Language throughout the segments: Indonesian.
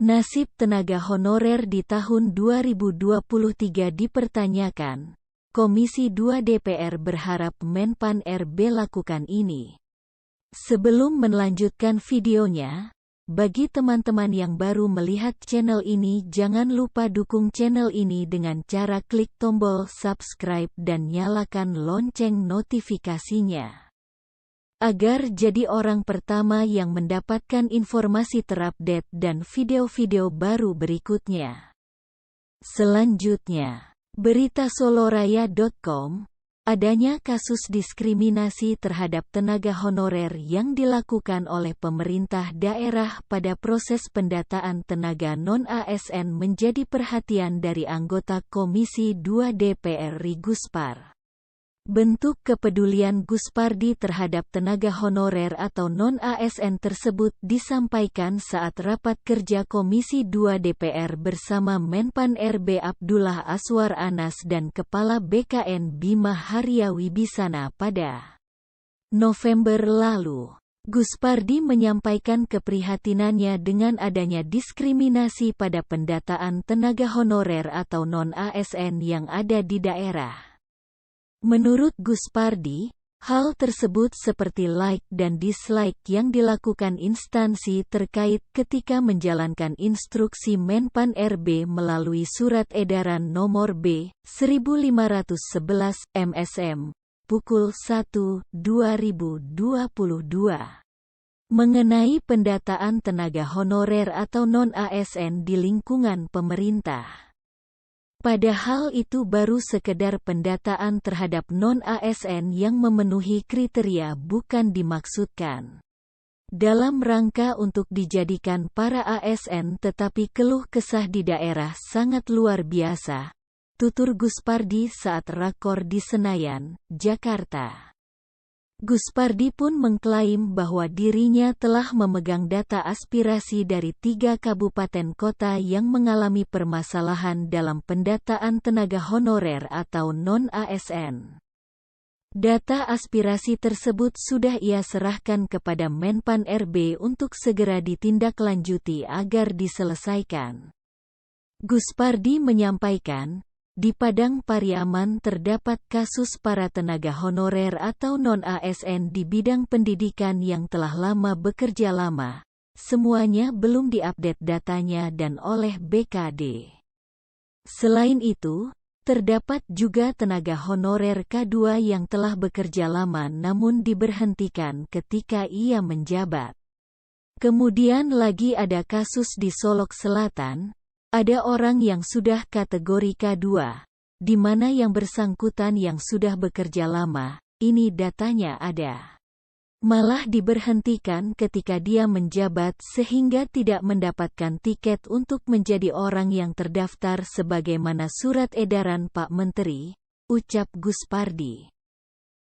Nasib tenaga honorer di tahun 2023 dipertanyakan. Komisi 2 DPR berharap Menpan RB lakukan ini. Sebelum melanjutkan videonya, bagi teman-teman yang baru melihat channel ini, jangan lupa dukung channel ini dengan cara klik tombol subscribe dan nyalakan lonceng notifikasinya, agar jadi orang pertama yang mendapatkan informasi terupdate dan video-video baru berikutnya. Selanjutnya, berita soloraya.com, adanya kasus diskriminasi terhadap tenaga honorer yang dilakukan oleh pemerintah daerah pada proses pendataan tenaga non-ASN menjadi perhatian dari anggota Komisi 2 DPR RI Guspar. Bentuk kepedulian Guspardi terhadap tenaga honorer atau non-ASN tersebut disampaikan saat rapat kerja Komisi 2 DPR bersama Menpan RB Abdullah Aswar Anas dan Kepala BKN Bima Haria Wibisana pada November lalu. Guspardi menyampaikan keprihatinannya dengan adanya diskriminasi pada pendataan tenaga honorer atau non-ASN yang ada di daerah. Menurut Guspardi, hal tersebut seperti like dan dislike yang dilakukan instansi terkait ketika menjalankan instruksi Menpan RB melalui Surat Edaran Nomor B. 1511 MSM, pukul 1/2022, mengenai pendataan tenaga honorer atau non-ASN di lingkungan pemerintah. Padahal itu baru sekedar pendataan terhadap non-ASN yang memenuhi kriteria, bukan dimaksudkan dalam rangka untuk dijadikan para ASN, tetapi keluh kesah di daerah sangat luar biasa, tutur Guspardi saat rakor di Senayan, Jakarta. Guspardi pun mengklaim bahwa dirinya telah memegang data aspirasi dari 3 kabupaten kota yang mengalami permasalahan dalam pendataan tenaga honorer atau non-ASN. Data aspirasi tersebut sudah ia serahkan kepada Menpan RB untuk segera ditindaklanjuti agar diselesaikan. Guspardi menyampaikan, di Padang Pariaman terdapat kasus para tenaga honorer atau non-ASN di bidang pendidikan yang telah lama bekerja lama. Semuanya belum diupdate datanya dan oleh BKD. Selain itu, terdapat juga tenaga honorer K2 yang telah bekerja lama namun diberhentikan ketika ia menjabat. Kemudian lagi ada kasus di Solok Selatan. Ada orang yang sudah kategori K2, di mana yang bersangkutan yang sudah bekerja lama, ini datanya ada, malah diberhentikan ketika dia menjabat sehingga tidak mendapatkan tiket untuk menjadi orang yang terdaftar sebagaimana surat edaran Pak Menteri, ucap Guspardi.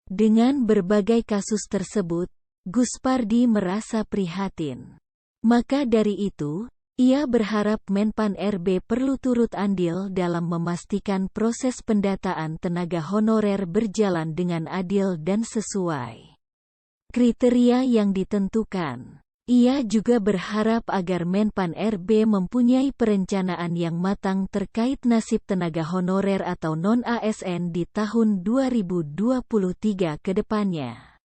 Dengan berbagai kasus tersebut, Guspardi merasa prihatin. Maka dari itu, ia berharap Menpan RB perlu turut andil dalam memastikan proses pendataan tenaga honorer berjalan dengan adil dan sesuai kriteria yang ditentukan. Ia juga berharap agar Menpan RB mempunyai perencanaan yang matang terkait nasib tenaga honorer atau non-ASN di tahun 2023 ke depannya.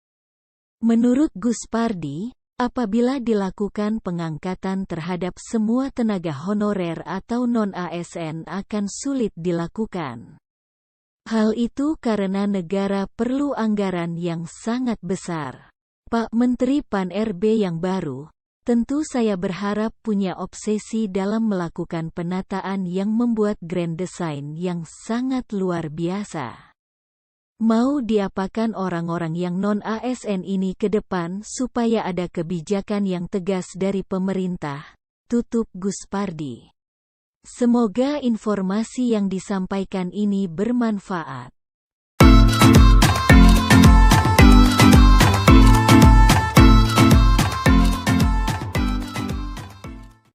Menurut Guspardi, apabila dilakukan pengangkatan terhadap semua tenaga honorer atau non-ASN akan sulit dilakukan. Hal itu karena negara perlu anggaran yang sangat besar. Pak Menteri Pan RB yang baru, tentu saya berharap punya obsesi dalam melakukan penataan yang membuat grand design yang sangat luar biasa. Mau diapakan orang-orang yang non-ASN ini ke depan supaya ada kebijakan yang tegas dari pemerintah, tutup Guspardi. Semoga informasi yang disampaikan ini bermanfaat.